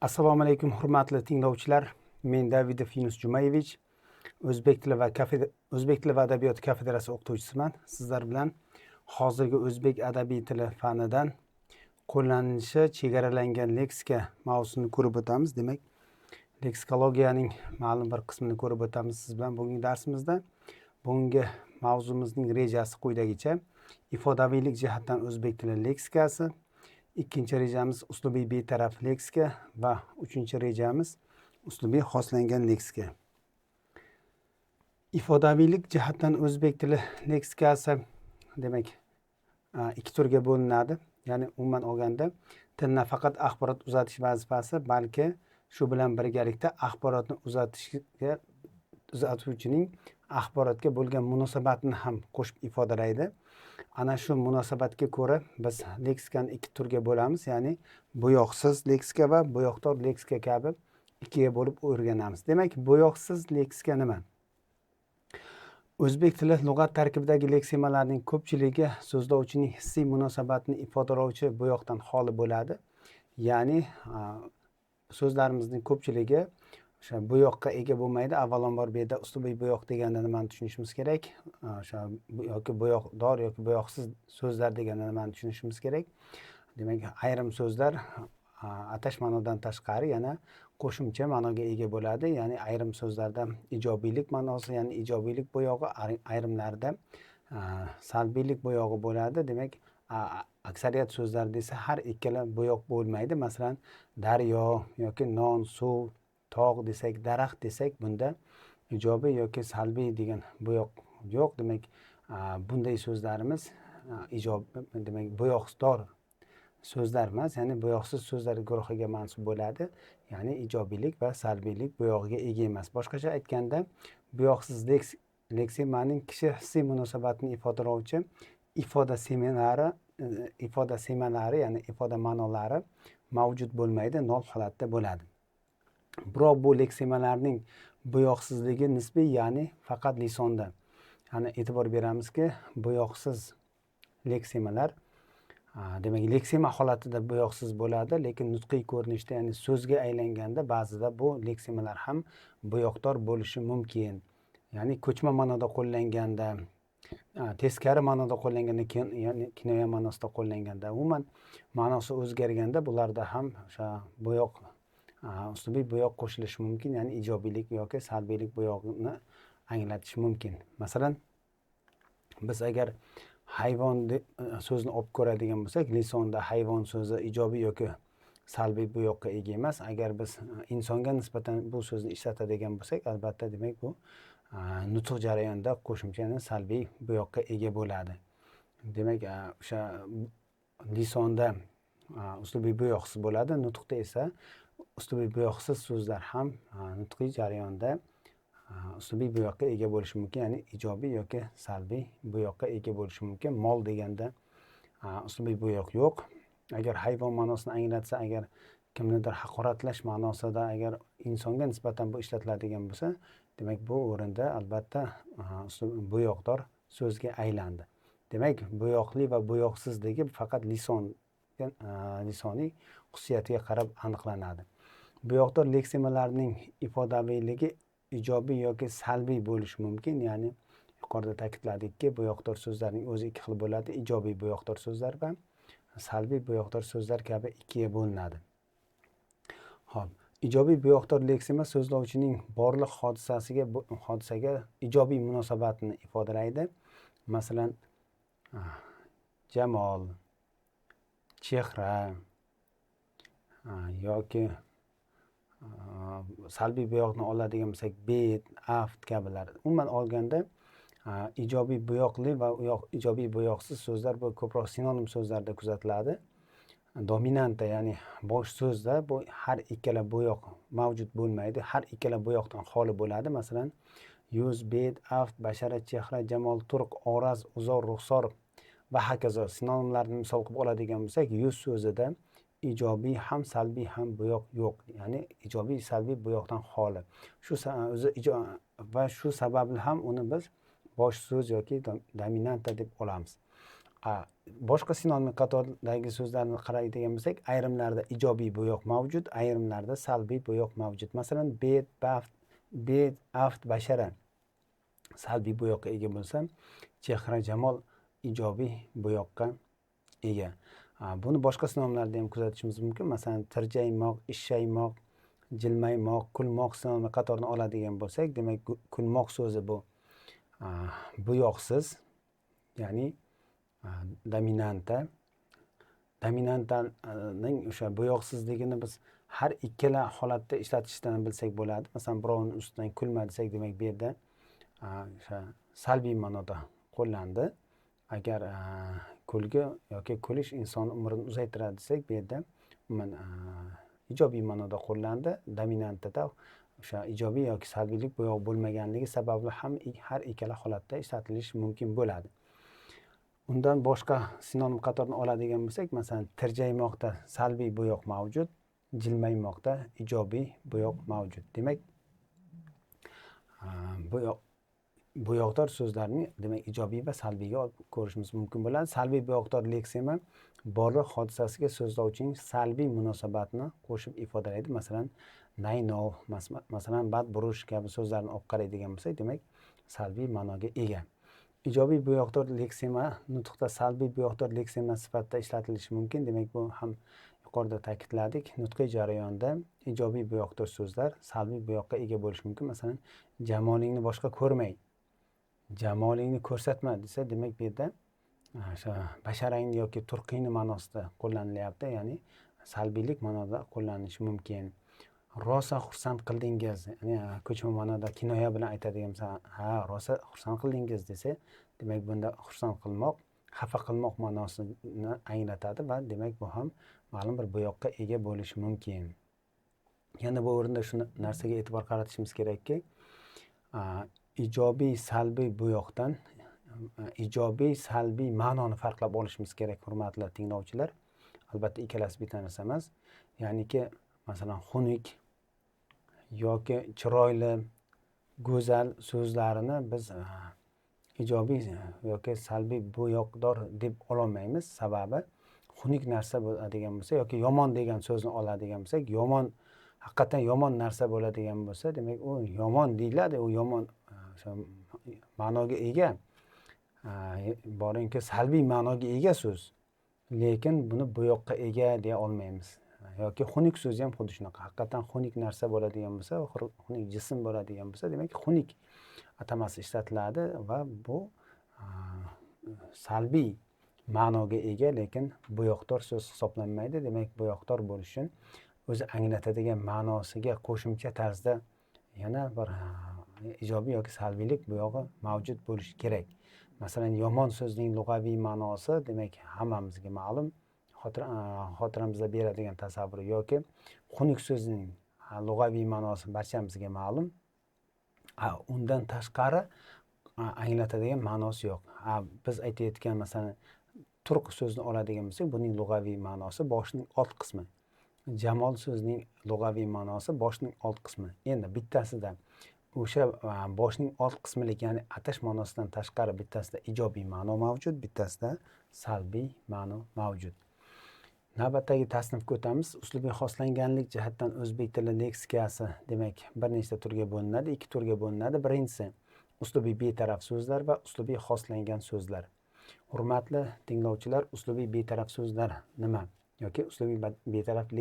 Assalomu alaykum hurmatli tinglovchilar. Men Davidov Yunus Jumayevich, O'zbek tili va adabiyoti kafedrasi o'qituvchisiman. Sizlar bilan hozirgi o'zbek adabiy tili fanidan qo'llanilishi chegaralangan leksika mavzusini ko'rib o'tamiz. Demak, leksikologiyaning ma'lum bir qismini ko'rib o'tamiz siz bilan bugungi darsimizda. Bugungi mavzumizning rejasi quyidagicha: ifodaviylik jihatdan o'zbek tili leksikasi. Ikkinchi rejamiz uslubiy betaraf leksika va uchinchi rejamiz uslubiy xoslangan leksika. Ifodaviylik jihatdan o'zbek tili leksikasi demak ikki turga bo'linadi. Ya'ni umuman olganda tilni faqat axborot uzatish vazifasi, balki shu bilan birgalikda axborotni uzatuvchining axborotga bo'lgan munosabatini ham qo'shib ifodalaydi. Ana shu munosabatga ko'ra biz leksikani ikki turga bo'lamiz, ya'ni bo'yoqsiz leksika va bo'yoqdor leksika kabi ikkiga bo'lib o'rganamiz. Demak, bo'yoqsiz leksika nima? O'zbek tili lug'at tarkibidagi leksimalarning ko'pchiligi so'zlovchining hissiy munosabatini ifodalovchi bo'yoqdan xoli bo'ladi. Ya'ni so'zlarimizning ko'pchiligi o'sha bo'yoqqa ega bo'lmaydi. Avvalambor bu yerda uslubiy bo'yoq deganda nimani tushunishimiz kerak? O'sha yoki bo'yoqdor yoki bo'yoqsiz so'zlar deganda nimani tushunishimiz kerak? Demak, ayrim so'zlar atash ma'nodan tashqari yana qo'shimcha ma'noga ega bo'ladi. Ya'ni ayrim so'zlarda ijobiylik ma'nosi, ya'ni ijobiylik bo'yog'i, ayrimlarida salbiylik bo'yog'i bo'ladi. Demak, aksariyat so'zlarda esa har ikkala bo'yoq bo'lmaydi. Masalan, daryo yoki non, suv, tog' desak, daraxt desak, bunda ijobiy yoki salbiy degan bo'yoq yo'q. Demak, bunday so'zlarimiz demak bo'yoqdor so'zlar emas, ya'ni bo'yoqsiz so'zlar guruhiga mansub bo'ladi. Ya'ni ijobiylik va salbiylik bo'yog'iga ega emas. Boshqacha aytganda, bo'yoqsiz leksimaning kishi hissiy munosabatini ifodalovchi ifoda semalari, ya'ni ifoda ma'nolari mavjud bo'lmaydi, nol holatda bo'ladi. Biroq bu leksimalarning bo'yoqsizligi nisbiy, ya'ni faqat lisonda. Ya'ni e'tibor beramizki, bo'yoqsiz leksimalar demak, leksima holatida bo'yoqsiz bo'ladi, lekin nutqiy ko'rinishda, ya'ni so'zga aylanganda ba'zida bu leksimalar ham bo'yoqdor bo'lishi mumkin. Ya'ni ko'chma ma'noda qo'llanganda, teskari ma'noda qo'llanganda, ya'ni kinoya ma'nosida qo'llanganda, umuman ma'nosi o'zgarganda bularda ham o'sha bo'yoq uslubiy bo'yoq qo'shilishi mumkin, ya'ni ijobiylik yoki salbiylik bo'yog'ini anglatishi mumkin. Masalan, biz agar hayvon so'zini olib ko'radigan bo'lsak, lisonda hayvon so'zi ijobiy yoki salbiy bo'yoqqa ega emas. Agar biz insonga nisbatan bu so'zni ishlatadigan bo'lsak, albatta demak bu nutq jarayonida qo'shimcha salbiy bo'yoqqa ega bo'ladi. Demak, o'sha lisonda uslubiy bo'yoqsiz bo'ladi, nutqda esa uslubiy bo'yoqsiz so'zlar ham nutqiy jarayonda uslubiy bo'yoqqa ega bo'lishi mumkin, ya'ni ijobiy yoki salbiy bo'yoqqa ega bo'lishi mumkin. Mol deganda uslubiy bo'yoq yo'q. Agar hayvon ma'nosini anglatsa, agar kimnidir haqoratlash ma'nosida agar insonga nisbatan bu ishlatiladigan bo'lsa, demak bu o'rinda albatta bo'yoqdor so'zga aylandi. Demak, bo'yoqli va bo'yoqsizligi faqat lisoniy xususiyatiga qarab aniqlanadi. Bo'yoqdor leksimalarning ifodaviyligi ijobiy yoki salbiy bo'lishi mumkin. Ya'ni yuqorida ta'kidladikki, bo'yoqdor so'zlarning o'zi ikki xil bo'ladi. Ijobiy bo'yoqdor so'zlar va salbiy bo'yoqdor so'zlar kabi ikkiga bo'linadi. Xo'p, ijobiy bo'yoqdor leksima so'zlovchining borliq hodisaga ijobiy munosabatini ifodalaydi. Masalan, jamol, chehra yoki salbiy bo'yoqni oladigan bo'lsak, bet, aft kabilar. Umuman olganda ijobiy bo'yoqli va ijobiy bo'yoqsiz so'zlar bu ko'proq sinonim so'zlarda kuzatiladi. Dominanta, ya'ni bosh so'zda bu har ikkala bo'yoq mavjud bo'lmaydi, har ikkala bo'yoqdan xoli bo'ladi. Masalan, yuz, bet, aft, bashara, chehra, jamol, turq, oraz, uzor, ruxsor va hokazo sinonimlarni misol qilib oladigan bo'lsak, yuz so'zida ijobiy ham salbiy ham bo'yoq yo'q, ya'ni ijobiy salbiy bo'yoqdan xoli. Shu sababli ham uni biz bosh so'z yoki dominanta deb olamiz. boshqa sinonim qatoridagi so'zlarni qaraydigan bo'lsak, ayrimlarda ijobiy bo'yoq mavjud, ayrimlarda salbiy bo'yoq mavjud. Masalan, bed, aft, bashara salbiy bo'yoqqa ega bo'lsa, chehra, jamol ijobiy bo'yoqqa ega. Buni boshqa sinonimlarda ham kuzatishimiz mumkin. Masalan, tirjaymoq, ishshaymoq, jilmaymoq, kulmoq sinonimi qatorini oladigan bo'lsak, demak, kulmoq so'zi bu bo'yoqsiz, ya'ni dominantaning o'sha bo'yoqsizligini biz har ikkala holatda ishlatishdan bilsak bo'ladi. Masalan, birovning ustidan kulma desak, demak, bu yerda o'sha salbiy ma'noda qo'llandi. Agar kulgi yoki kulish inson umrini uzaytiradi desak, bu yerda ijobiy ma'noda qo'llandi. Dominantida o'sha ijobiy yoki salbiylik bo'yoq bo'lmaganligi sababli ham har ikkala holatda ishlatilishi mumkin bo'ladi. Undan boshqa sinonim qatorini oladigan bo'lsak, masalan, tirjaymoqda salbiy bo'yoq mavjud, jilmaymoqda ijobiy bo'yoq mavjud. Demak, bo'yoqdor so'zlarni demak ijobiy va salbiyga olib ko'rishimiz mumkin bo'ladi. Salbiy bo'yoqdor leksema borliq hodisasiga so'zlovchining salbiy munosabatini qo'shib ifodalaydi. Masalan, naynov, masalan, badburush kabi so'zlarni olib qaraydigan bo'lsak, demak, salbiy ma'noga ega. Ijobiy bo'yoqdor leksema nutqda salbiy bo'yoqdor leksema sifatida ishlatilishi mumkin. Demak, bu ham yuqorida ta'kidladik. Nutqiy jarayonda ijobiy bo'yoqdor so'zlar salbiy bo'yoqqa ega bo'lishi mumkin. Masalan, jamolingni boshqa ko'rmay, jamolingni ko'rsatma desa, demak, bu yerda o'sha basharangni yoki turqiyni ma'nosida qo'llanilyapti, ya'ni salbiylik ma'noda qo'llanishi mumkin. Rosa xursand qildingiz, ya'ni ko'chma ma'noda kinoya bilan aytadigan bo'lsa, rosa xursand qildingiz desa, demak, bunda xursand qilmoq, xafa qilmoq ma'nosini anglatadi va demak, bu ham ma'lum bir bo'yoqqa ega bo'lishi mumkin. Yana bu o'rinda shu narsaga e'tibor qaratishimiz kerakki, ijobiy salbiy bo'yoqdan ijobiy salbiy ma'noni farqlab olishimiz kerak, hurmatli tinglovchilar. Albatta, ikkalasi bitta narsa emas. Ya'niki, masalan, xunuk yoki chiroyli, go'zal so'zlarini biz ijobiy yoki salbiy bo'yoqdor deb ololmaymiz. Sababi, xunuk narsa bo'ladigan bo'lsa yoki yomon degan so'zni oladigan bo'lsak, yomon haqiqatan yomon narsa bo'ladigan bo'lsa, demak, u yomon deyiladi, u yomon ma'noga ega. Boringki, salbiy ma'noga ega so'z, lekin buni bo'yoqqa ega deya olmaymiz. Yoki xunuk so'z ham xuddi shunaqa. Haqiqatan xunuk narsa bo'ladigan bo'lsa, xunuk jism bo'ladigan bo'lsa, demak, xunuk atamasi ishlatiladi va bu salbiy ma'noga ega, lekin bo'yoqdor so'z hisoblanmaydi. Demak, bo'yoqdor bo'lish uchun o'zi anglatadigan ma'nosiga qo'shimcha tarzda yana bir ijobiy yoki salbiylik bo'yog'i mavjud bo'lishi kerak. Masalan, yomon so'zning lug'aviy ma'nosi, demak, hammamizga ma'lum, xotiramizda beradigan tasavvur, yoki xunuk so'zning lug'aviy ma'nosi barchamizga ma'lum. Undan tashqari anglatadigan ma'nosi yo'q. Biz aytayotgan, masalan, turq so'zini oladigan bo'lsak, buning lug'aviy ma'nosi boshning old qismi. Jamol so'zining lug'aviy ma'nosi boshning old qismi. Endi bittasida o'sha boshning old qismilik, ya'ni atash ma'nosidan tashqari bittasida ijobiy ma'no mavjud, bittasida salbiy ma'no mavjud. Navbatdagi tasnifga o'tamiz. Uslubiy xoslanganlik jihatdan o'zbek tili leksikasi demak bir nechta turga bo'linadi, ikki turga bo'linadi. Birinchisi uslubiy betaraf so'zlar va uslubiy xoslangan so'zlar. Hurmatli tinglovchilar, uslubiy betaraf so'zlar nima yoki uslubiy betaraf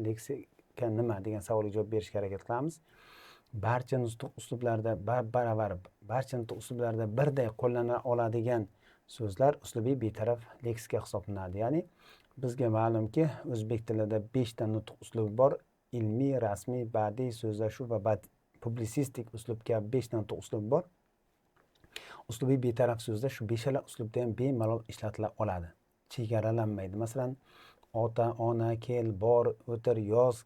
leksika nima degan savolga javob berishga harakat qilamiz. Barcha nutq uslublarda baravar, barcha nutq uslublarda birday qo'llana oladigan so'zlar uslubiy betaraf leksika hisoblanadi. Ya'ni bizga ma'lumki, o'zbek tilida 5 ta nutq uslubi bor. Ilmiy, rasmiy, badiiy, so'zlashuv va publisistik uslub kabi 5 ta nutq uslubi bor. Uslubiy betaraf so'zlar shu 5 uslubda ham bemalol ishlatila oladi. Chegaralanmaydi. Masalan, ota, ona, kel, bor, o'tir, yoz,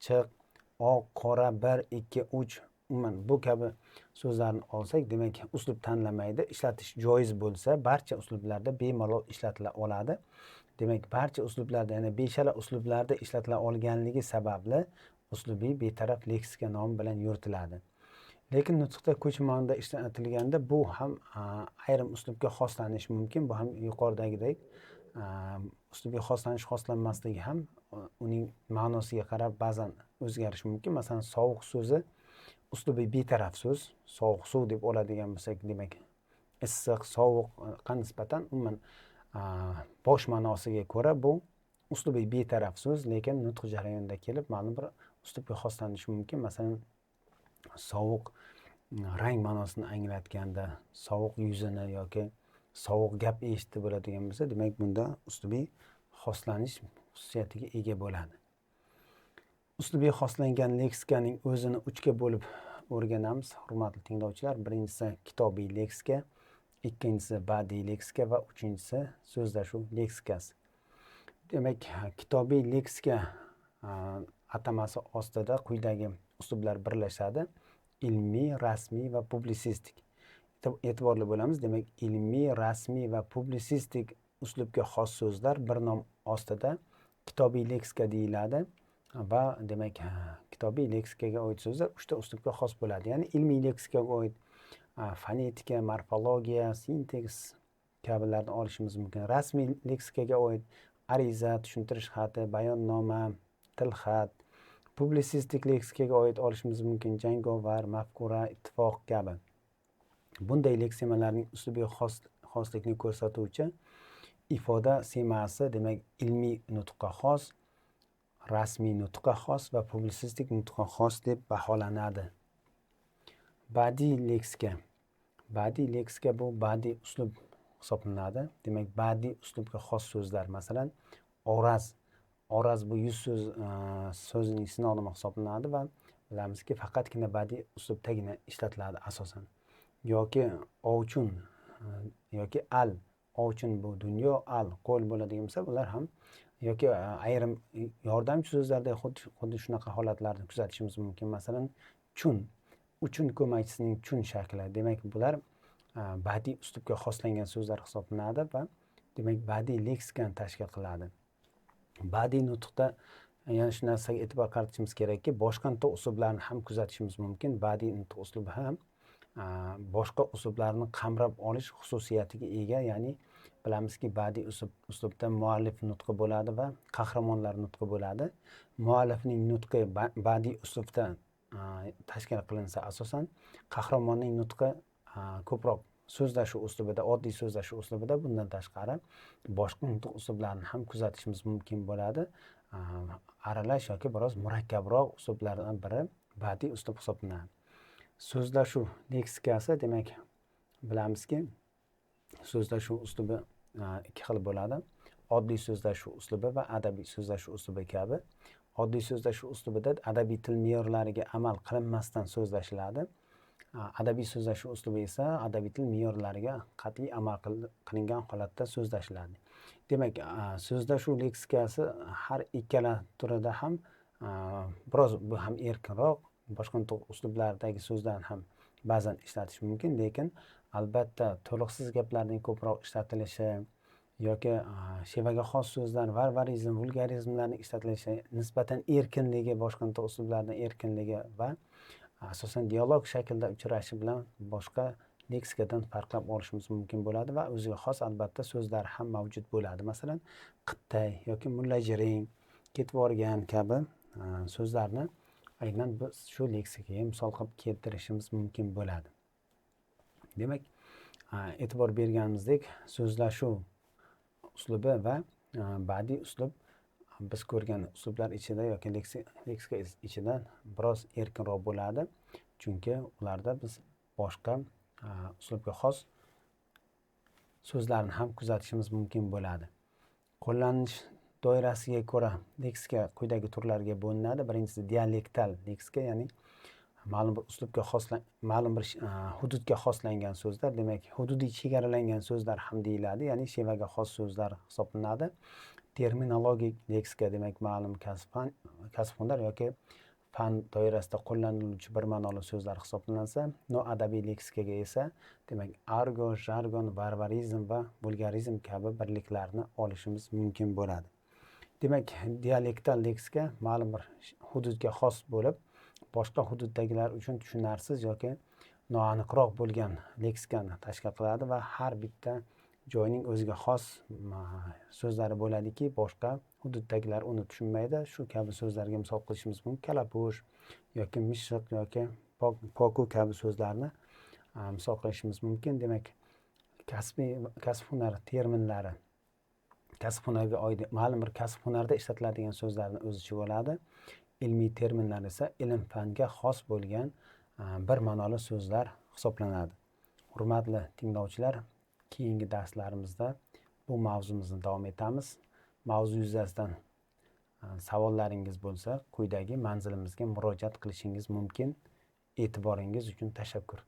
chiq, oq, qora, 1, 2, 3, umuman bu kabi so'zlarni olsak, demak, uslub tanlamaydi. Ishlatish joiz bo'lsa, barcha uslublarda bemalol ishlatila oladi. Demak, barcha uslublarda, ya'ni 5 uslublarda ishlatila olganligi sababli uslubiy betaraf leksika nomi bilan yuritiladi. Lekin nutqda ko'chmanida ishlatilganda bu ham ayrim uslubga xoslanishi mumkin. Bu ham yuqoridagidek uslubga xoslanish xoslanmasligi ham uning ma'nosiga qarab ba'zan o'zgarishi mumkin. Masalan, sovuq so'zi uslubiy betaraf so'z. Sovuq suv deb oladigan bo'lsak, demak issiq, sovuqqa nisbatan umuman bosh ma'nosiga ko'ra bu uslubiy betaraf so'z, lekin nutq jarayonida kelib ma'lum bir uslubga xoslanishi mumkin. Masalan, sovuq rang ma'nosini anglatganda, sovuq yuzini yoki sovuq gap eshitib bo'ladigan bo'lsa, demak bunda uslubiy xoslanish xususiyatiga ega bo'ladi. Uslubiy xoslangan leksikaning o'zini 3 ga bo'lib o'rganamiz, hurmatli tinglovchilar. Birinchisi kitobiy leksika, ikkinchisi badiiy leksika va uchinchisi so'zlashuv leksikasi. Demak, kitobiy leksika atamasi ostida quyidagi uslublar birlashadi: ilmiy, rasmiy va publisistik. E'tiborli bo'lamiz. Demak, ilmiy, rasmiy va publisistik uslubga xos so'zlar bir nom ostida kitobiy leksika deyiladi va demak, kitobiy leksikaga oid so'zlar 3 ta uslubga xos bo'ladi. Ya'ni ilmiy leksikaga oid fonetika, morfologiya, sinteks kabilarni olishimiz mumkin. Rasmiy leksikaga oid ariza, tushuntirish xati, bayonnoma, tilxat. Publisistik leksikaga oid olishimiz mumkin jangovar, mafkura, ittifoq kabi. Bunday leksimalarning uslubiy xoslikni ko'rsatuvchi ifoda siymasi, demak, ilmiy nutqqa xos, rasmiy nutqqa xos va publisistik nutqqa xos deb baholanadi. Badiiy leksika. Badiiy leksika bu badiiy uslub hisoblanadi. Demak, badiiy uslubga xos so'zlar, masalan, oraz. Oraz bu 100 so'zining sinonimi hisoblanadi va bilamizki, faqatgina badiiy uslubdagina ishlatiladi asosan. Yoki ovchun yoki al. Ovchun bu dunyo, al qo'l bo'ladigan bo'lsa, bular ham yoki ayrim yordamchi so'zlarda xuddi shunaqa holatlarni kuzatishimiz mumkin. Masalan, chun, uchun ko'makchisining chun shakli. Demak, bular badiiy uslubga xoslangan so'zlar hisoblanadi va demak badiiy leksikani tashkil qiladi. Badiiy nutqda yana shu narsaga e'tibor qaratishimiz kerakki, boshqa nutq uslublarini ham kuzatishimiz mumkin. Badiiy nutq uslubi ham boshqa uslublarni qamrab olish xususiyatiga ega. Ya'ni bilamizki, badiiy uslubda muallif nutqi bo'ladi va qahramonlar nutqi bo'ladi. Muallifning nutqi badiiy uslubda tashkil qilinsa asosan, qahramonning nutqi ko'proq so'zlashuv uslubida, oddiy so'zlashuv uslubida. Bundan tashqari boshqa nutq uslublarini ham kuzatishimiz mumkin bo'ladi. Aralash yoki biroz murakkabroq uslublardan biri badiiy uslub hisoblanadi. So'zlashuv leksikasi, demak, bilamizki, so'zlashuv uslubi 2 xil bo'ladi. Oddiy so'zlashuv uslubi va adabiy so'zlashuv uslubi kabi. Oddiy so'zlashuv uslubida adabiy til me'yorlariga amal qilinmasdan so'zlashiladi. Adabiy so'zlashuv uslubi esa adabiy til me'yorlariga qat'iy amal qilingan holatda so'zlashiladi. Demak, so'zlashuv leksikasi har ikkala turida ham biroz bu ham erkinroq, boshqa nutq uslublaridagi so'zlarni ham ba'zan ishlatish mumkin, lekin albatta to'liqsiz gaplarning ko'proq ishlatilishi yoki shevaga xos so'zlar, varvarizm, vulgarizmlarning ishlatilishi nisbatan erkinligi, boshqa nutq uslublarning erkinligi va asosan dialog shaklda uchrashi bilan boshqa leksikadan farqlab olishimiz mumkin bo'ladi va o'ziga xos albatta so'zlar ham mavjud bo'ladi. Masalan, qittay yoki mullajiring, ketib borgan kabi so'zlarni aynan biz shu leksikaga misol qilib keltirishimiz mumkin bo'ladi. Demak, e'tibor berganimizdek, so'zlashuv uslubi va badiiy uslub biz ko'rgan uslublar ichida yoki leksika ichida biroz erkinroq bo'ladi, chunki ularda biz boshqa uslubga xos so'zlarni ham kuzatishimiz mumkin bo'ladi. Qo'llanish doirasiga ko'ra leksika quyidagi turlarga bo'linadi. Birinchisi dialektal leksika, ya'ni ma'lum bir uslubga ma'lum bir hududga xoslangan so'zlar, demak, hududiy chegaralangan so'zlar ham deyiladi, ya'ni shevaga xos so'zlar hisoblanadi. Terminologik leksika, demak, ma'lum kasb-hunar yoki fan doirasida qo'llaniluvchi bir ma'noli so'zlar hisoblansa, noadabiy leksikaga esa demak argo, jargon, varvarizm va vulgarizm kabi birliklarni olishimiz mumkin bo'ladi. Demak, dialektal leksika ma'lum bir hududga xos bo'lib, boshqa hududdagilar uchun tushunarsiz yoki noaniqroq bo'lgan leksikani tashkil qiladi va har bitta joyning o'ziga xos so'zlari bo'ladiki, boshqa hududdagilar uni tushunmaydi. Shu kabi so'zlarga misol qilishimiz mumkin. Kalapush yoki mishiq yoki poku kabi so'zlarni misol qilishimiz mumkin. Demak, kasb hunar terminlari kasb hunarga oid ma'lum bir kasb hunarda ishlatiladigan so'zlarni o'z ichiga oladi. Ilmiy terminlar esa ilm fanga xos bo'lgan bir ma'noli so'zlar hisoblanadi. Hurmatli tinglovchilar, keyingi darslarimizda bu mavzumizni davom etamiz. Mavzu yuzasidan savollaringiz bo'lsa, quyidagi manzilimizga murojaat qilishingiz mumkin. E'tiboringiz uchun tashakkur.